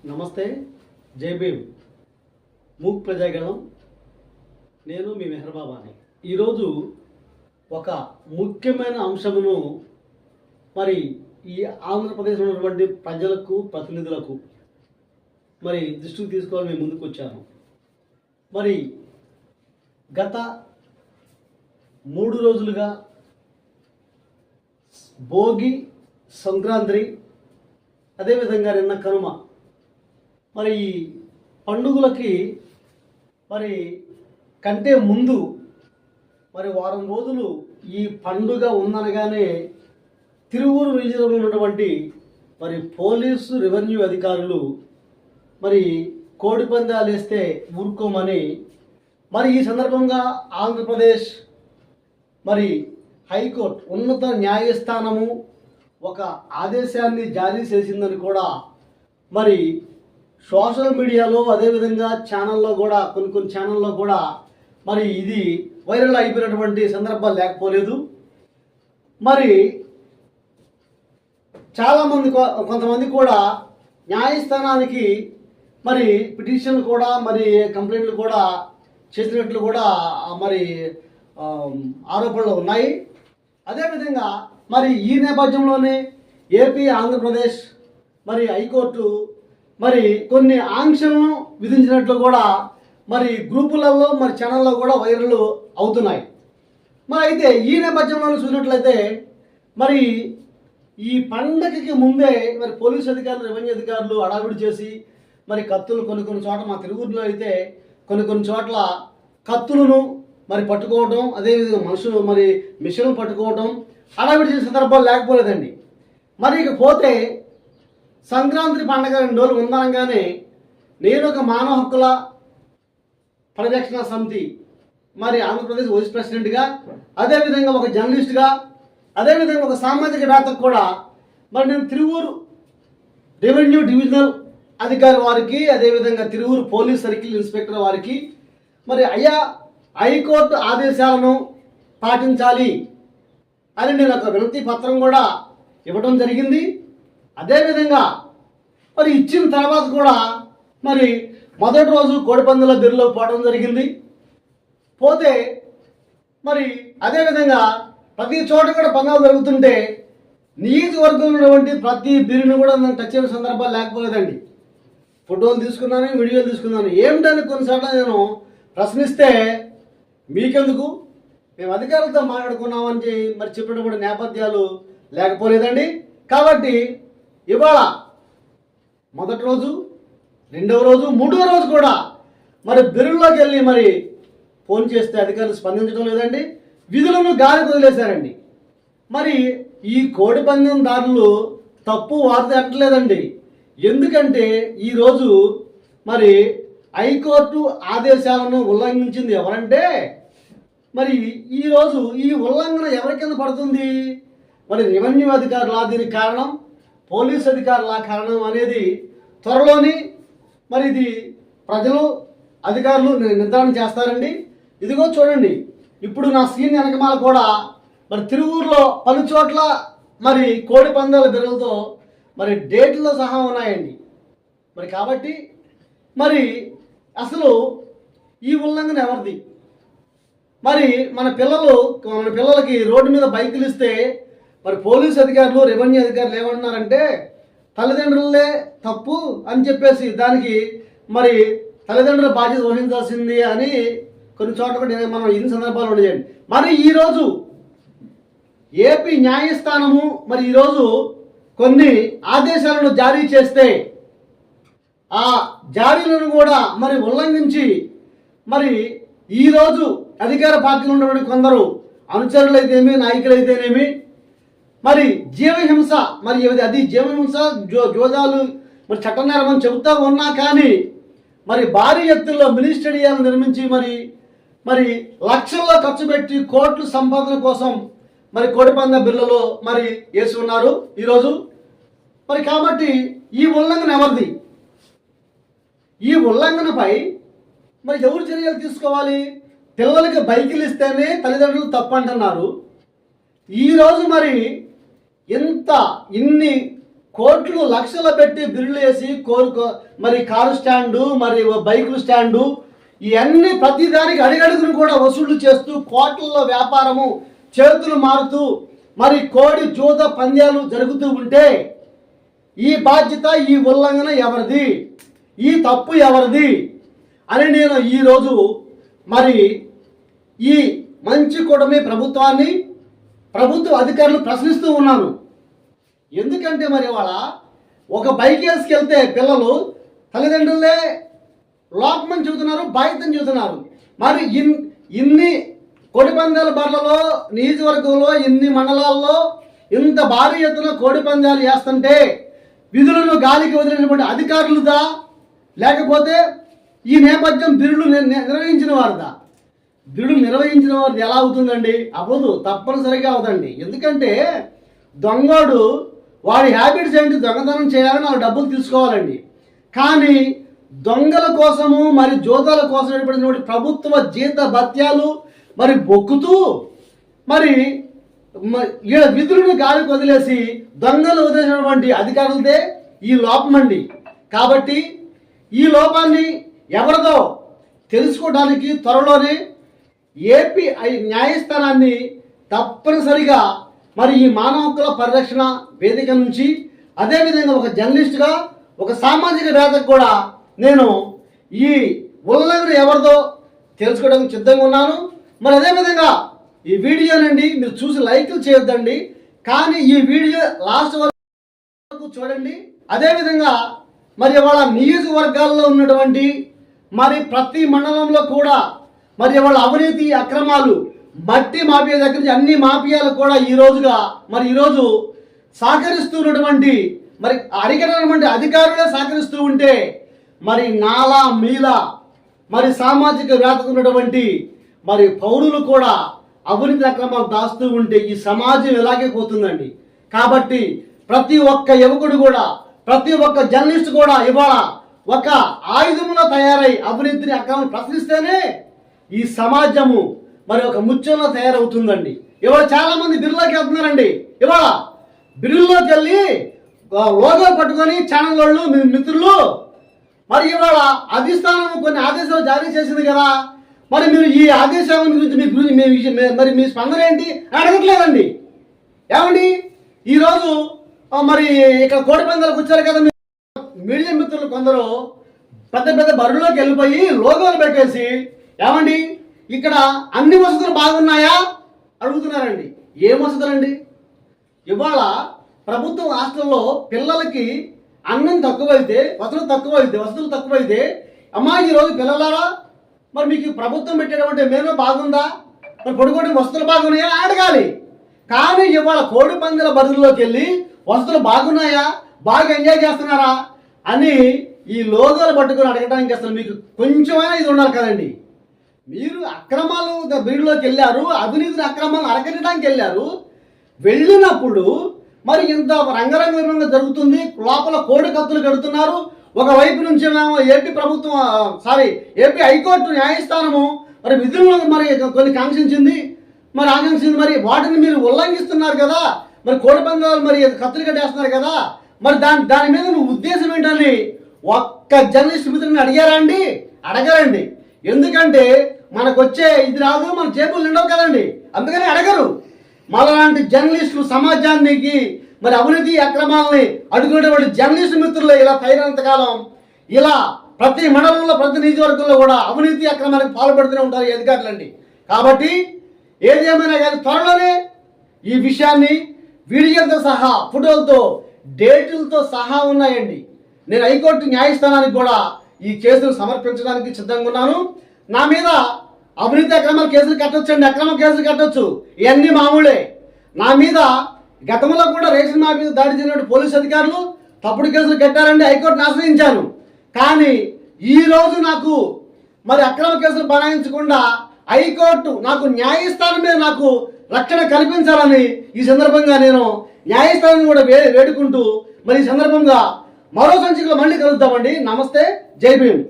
నమస్తే. జై భీమ్. మూక్ ప్రజాగణం. నేను మీ మెహర్బాబాని. ఈరోజు ఒక ముఖ్యమైన అంశమును మరి ఈ ఆంధ్రప్రదేశ్లో ఉన్నటువంటి ప్రజలకు, ప్రతినిధులకు మరి దృష్టికి తీసుకోవాలని మేము ముందుకు వచ్చాను. మరి గత 3 రోజులుగా భోగి, సంక్రాంతి, అదేవిధంగా నిన్న కనుమ, మరి ఈ పండుగలకి మరి కంటే ముందు మరి వారం రోజులు ఈ పండుగ ఉందనగానే తిరువూరు రీజియన్లో ఉన్నటువంటి మరి పోలీసు, రెవెన్యూ అధికారులు మరి కోడి పందాలు వేస్తే ఊరుకోమని మరి ఈ సందర్భంగా ఆంధ్రప్రదేశ్ మరి హైకోర్టు, ఉన్నత న్యాయస్థానము ఒక ఆదేశాన్ని జారీ చేసిందని కూడా మరి సోషల్ మీడియాలో, అదేవిధంగా ఛానల్లో కూడా కొన్ని ఛానల్లో కూడా మరి ఇది వైరల్ అయిపోయినటువంటి సందర్భాలు లేకపోలేదు. మరి చాలామంది, కొంతమంది కూడా న్యాయస్థానానికి మరి పిటిషన్లు కూడా, మరి కంప్లైంట్లు కూడా చేసినట్లు కూడా మరి ఆరోపణలు ఉన్నాయి. అదేవిధంగా మరి ఈ నేపథ్యంలోనే ఏపీ, ఆంధ్రప్రదేశ్ మరి హైకోర్టు మరి కొన్ని ఆంక్షలను విధించినట్లు కూడా మరి గ్రూపులలో, మరి ఛానల్లో కూడా వైరల్ అవుతున్నాయి. మరి అయితే ఈ నేపథ్యంలో చూసినట్లయితే మరి ఈ పండగకి ముందే మరి పోలీసు అధికారులు, రెవెన్యూ అధికారులు హడావిడి చేసి మరి కత్తులు కొన్ని చోట్ల, మా తిరువూరులో అయితే కొన్ని చోట్ల కత్తులను మరి పట్టుకోవడం, అదేవిధంగా మనుషులు మరి మిషన్లు పట్టుకోవడం, హడావిడి చేసే సందర్భాలు లేకపోలేదండి. మరి ఇక పోతే సంక్రాంతి పండుగ 2 రోజులు ఉందనగానే నేను ఒక మానవ హక్కుల పరిరక్షణ సమితి మరి ఆంధ్రప్రదేశ్ వైస్ ప్రెసిడెంట్గా, అదేవిధంగా ఒక జర్నలిస్ట్గా, అదేవిధంగా ఒక సామాజికవేత్తకు కూడా మరి నేను తిరువూరు రెవెన్యూ డివిజనల్ అధికారి వారికి, అదేవిధంగా తిరువూరు పోలీస్ సర్కిల్ ఇన్స్పెక్టర్ వారికి మరి అయ్యా హైకోర్టు ఆదేశాలను పాటించాలి అని నేను ఒక వినతి పత్రం కూడా ఇవ్వడం జరిగింది. అదేవిధంగా మరి ఇచ్చిన తర్వాత కూడా మరి మొదటి రోజు కోడిపందుల బెర్రీలో పోవడం జరిగింది. పోతే మరి అదేవిధంగా ప్రతి చోట కూడా పందాలు జరుగుతుంటే నియోజకవర్గంలో ఉన్నటువంటి ప్రతి బెర్రీని కూడా నేను టచ్ అయిన సందర్భాలు లేకపోలేదండి. ఫోటోలు తీసుకున్నాను, వీడియోలు తీసుకున్నాను. ఏమిటని కొన్నిసార్లు నేను ప్రశ్నిస్తే మీకెందుకు, మేము అధికారులతో మాట్లాడుకున్నామని మరి చెప్పినప్పుడు నేపథ్యాలు లేకపోలేదండి. కాబట్టి ఇవాళ మొదటి రోజు, 2వ రోజు, 3వ రోజు కూడా మరి బెరుల్లోకి వెళ్ళి మరి ఫోన్ చేస్తే అధికారులు స్పందించడం లేదండి. విధులను గాలికి వదిలేశారండి. మరి ఈ కోడి పందెందారులు తప్పు వార్త ఎట్టలేదండి. ఎందుకంటే ఈరోజు మరి హైకోర్టు ఆదేశాలను ఉల్లంఘించింది ఎవరంటే మరి ఈరోజు ఈ ఉల్లంఘన ఎవరి కింద పడుతుంది? మరి రెవెన్యూ అధికారుల దీనికి కారణం, పోలీస్ అధికారుల కారణం అనేది త్వరలోని మరి ఇది ప్రజలు, అధికారులు నిర్ధారణ చేస్తారండి. ఇదిగో చూడండి, ఇప్పుడు నా సీన్ వెనకమాల కూడా మరి తిరువూరులో పలు చోట్ల మరి కోడి పందాల బెర్రలతో మరి డేట్లతో సహా ఉన్నాయండి. మరి కాబట్టి మరి అసలు ఈ ఉల్లంఘన ఎవరిది? మరి మన పిల్లలకి రోడ్డు మీద బైకులు ఇస్తే మరి పోలీసు అధికారులు, రెవెన్యూ అధికారులు ఏమంటున్నారంటే తల్లిదండ్రులే తప్పు అని చెప్పేసి దానికి మరి తల్లిదండ్రుల బాధ్యత వహించాల్సింది అని కొన్ని చోట్ల కూడా మనం ఇన్ని సందర్భాలు ఉండేయండి. మరి ఈరోజు ఏపీ న్యాయస్థానము మరి ఈరోజు కొన్ని ఆదేశాలను జారీ చేస్తే ఆ జారీలను కూడా మరి ఉల్లంఘించి మరి ఈరోజు అధికార పార్టీలో ఉన్నటువంటి కొందరు అనుచరులైతేనేమి, నాయకులైతేనేమి మరి జీవహింస, మరి అది జీవహింస, జోదాలు మరి చట్టనేరం అని చెబుతూ ఉన్నా కానీ మరి భారీ ఎత్తుల్లో మినీ స్టేడియాలు నిర్మించి మరి లక్షల్లో ఖర్చు పెట్టి కోట్ల సంపాదన కోసం మరి కోడిపంద బిల్లులో మరి వేసి ఉన్నారు ఈరోజు. మరి కాబట్టి ఈ ఉల్లంఘన ఎవరిది? ఈ ఉల్లంఘనపై మరి ఎవరు చర్యలు తీసుకోవాలి? పిల్లలకి బైకులు ఇస్తేనే తల్లిదండ్రులు తప్పు అంటున్నారు. ఈరోజు మరి ఇన్ని కోట్లు లక్షలు పెట్టి బిల్లులు వేసి మరి కారు స్టాండు, మరి బైకులు స్టాండు, ఇవన్నీ ప్రతిదానికి అడిగడుగును కూడా వసూళ్లు చేస్తూ కోట్లలో వ్యాపారము చేతులు మారుతూ మరి కోడి జూద పంద్యాలు జరుగుతూ ఉంటే ఈ బాధ్యత, ఈ ఉల్లంఘన ఎవరిది, ఈ తప్పు ఎవరిది అని నేను ఈరోజు మరి ఈ మంచి కూటమి ప్రభుత్వాన్ని, ప్రభుత్వ అధికారులు ప్రశ్నిస్తూ ఉన్నాను. ఎందుకంటే మరి వాళ్ళ ఒక బైక్ వేసుకెళ్తే పిల్లలు తల్లిదండ్రులే లోపమని చెబుతున్నారు, బాధ్యతని చెబుతున్నారు. మరి ఇన్ని కోడిపందాల బర్లలో నియోజకవర్గంలో ఇన్ని మండలాల్లో ఇంత భారీ ఎత్తున కోడిపందాలు వేస్తుంటే విధులను గాలికి వదిలినటువంటి అధికారులదా, లేకపోతే ఈ నేపథ్యం బిరులు నిర్వహించిన వారిదా? బిరులు నిర్వహించిన వారిది ఎలా అవుతుందండి? అవ్వదు, తప్పనిసరిగా అవదండి. ఎందుకంటే దొంగోడు వాడి హ్యాబిట్స్ ఏంటి? దొంగతనం చేయాలని వాళ్ళు డబ్బులు తీసుకోవాలండి. కానీ దొంగల కోసము మరి జోదాల కోసం ఏర్పడినటువంటి ప్రభుత్వ జీత భత్యాలు మరి బొక్కుతూ మరి ఈడ విధులను గాలికి వదిలేసి దొంగలు వదిలేసినటువంటి అధికారులదే ఈ లోపం అండి. కాబట్టి ఈ లోపాన్ని ఎవరిదో తెలుసుకోవడానికి త్వరలోనే ఏపీ న్యాయస్థానాన్ని తప్పనిసరిగా మరి ఈ మానవ హక్కుల పరిరక్షణ వేదిక నుంచి, అదేవిధంగా ఒక జర్నలిస్టుగా, ఒక సామాజిక వేత్తకు కూడా నేను ఈ ఉల్లంఘన ఎవరిదో తెలుసుకోవడానికి సిద్ధంగా ఉన్నాను. మరి అదేవిధంగా ఈ వీడియోనండి మీరు చూసి లైక్లు చేయొద్దండి, కానీ ఈ వీడియో లాస్ట్ వరకు చూడండి. అదేవిధంగా మరి వాళ్ళ నియోజకవర్గాల్లో ఉన్నటువంటి మరి ప్రతి మండలంలో కూడా మరి వాళ్ళ అవినీతి అక్రమాలు, మట్టి మాఫియా దగ్గర నుంచి అన్ని మాఫియాలు కూడా ఈరోజు సహకరిస్తున్నటువంటి మరి అరికట్టినటువంటి అధికారులే సహకరిస్తూ ఉంటే మరి నాలా మీల మరి సామాజిక వేత్తకు ఉన్నటువంటి మరి పౌరులు కూడా అవినీతి అక్రమాలు దాస్తూ ఉంటే ఈ సమాజం ఇలాగే పోతుందండి. కాబట్టి ప్రతి ఒక్క యువకుడు కూడా, ప్రతి ఒక్క జర్నలిస్ట్ కూడా ఇవాళ ఒక ఆయుధంలో తయారై అవినీతిని అక్రమం ప్రశ్నిస్తేనే ఈ సమాజము మరి ఒక ముత్యంలో తయారవుతుందండి. ఇవాళ చాలా మంది బిల్లులోకి వెళ్తున్నారండి. ఇవాళ బిల్లులోకి వెళ్ళి లోగో పట్టుకొని ఛానల్ వాళ్ళు, మిత్రులు, మరి ఇవాళ అధిష్టానం కొన్ని ఆదేశాలు జారీ చేసింది కదా, మరి మీరు ఈ ఆదేశాల గురించి మరి మీ స్పందన ఏంటి అడగట్లేదండి. ఏమండి ఈరోజు మరి ఇక్కడ కోడిపందాలకు వచ్చారు కదా మీడియా మిత్రులు కొందరు పెద్ద పెద్ద బరువులోకి వెళ్ళిపోయి లోగోలు పెట్టేసి, ఏమండి ఇక్కడ అన్ని వసతులు బాగున్నాయా అడుగుతున్నారండి. ఏం వసతులండి? ఇవాళ ప్రభుత్వ హాస్టల్లో పిల్లలకి అన్నం తక్కువైతే, వసతులు తక్కువైతే, అమ్మా ఈరోజు పిల్లలారా మరి మీకు ప్రభుత్వం పెట్టేటువంటి మేలు బాగుందా, మరి పడుకోవడానికి వసతులు బాగున్నాయా అడగాలి. కానీ ఇవాళ కోడి పందాల బరువుల్లోకి వెళ్ళి వసతులు బాగున్నాయా, బాగా ఎంజాయ్ చేస్తున్నారా అని ఈ లోగోలు పట్టుకొని అడగడానికి అసలు మీకు కొంచెమైనా ఇది ఉండాలి కదండి. మీరు అక్రమాలు బీడులోకి వెళ్ళారు, అవినీతిని అక్రమాలు అరకట్టడానికి వెళ్ళారు. వెళ్ళినప్పుడు మరి ఇంత రంగరంగంగా జరుగుతుంది, లోపల కోడి కత్తులు కడుతున్నారు. ఒకవైపు నుంచి ఏపీ హైకోర్టు న్యాయస్థానము మరి విధులను మరి కొన్ని ఆకాంక్షించింది, మరి వాటిని మీరు ఉల్లంఘిస్తున్నారు కదా, మరి కోడి పందాలు మరి కత్తులు కట్టేస్తున్నారు కదా, మరి దాని మీద నువ్వు ఉద్దేశం ఏంటని ఒక్క జర్నలిస్ట్ మిత్రుని అడిగారా అండి? అడగరండి. ఎందుకంటే మనకు వచ్చే ఇది రాదు, మన జేబులు నిండవు కదండి, అందుకని అడగరు. మనలాంటి జర్నలిస్టులు సమాజానికి మరి అవినీతి అక్రమాలని అడుగునేటువంటి జర్నలిస్టు మిత్రులు ఇలా తగినంతకాలం ఇలా ప్రతి మండలంలో, ప్రతి నియోజకవర్గంలో కూడా అవినీతి అక్రమాలకు పాల్పడుతూనే ఉంటారు ఈ అధికారులండి. కాబట్టి ఏదేమైనా కానీ త్వరలోనే ఈ విషయాన్ని వీడియోలతో సహా, ఫోటోలతో, డేటులతో సహా ఉన్నాయండి. నేను హైకోర్టు న్యాయస్థానానికి కూడా ఈ కేసును సమర్పించడానికి సిద్ధంగా ఉన్నాను. నా మీద అవినీతి అక్రమాల కేసులు కట్టొచ్చండి, అక్రమ కేసులు కట్టొచ్చు, ఇవన్నీ మామూలే. నా మీద గతంలో కూడా రేషన్ మా మీద దాడి చేసినట్టు పోలీసు అధికారులు తప్పుడు కేసులు కట్టారండి, హైకోర్టును ఆశ్రయించాను. కానీ ఈరోజు నాకు మరి అక్రమ కేసులు బనాయించకుండా హైకోర్టు నాకు న్యాయస్థానం మీద నాకు రక్షణ కల్పించాలని ఈ సందర్భంగా నేను న్యాయస్థానం కూడా వేడుకుంటూ మరి ఈ సందర్భంగా మరో సంచికలో మళ్ళీ కలుద్దామండి. నమస్తే, జై భీమ్.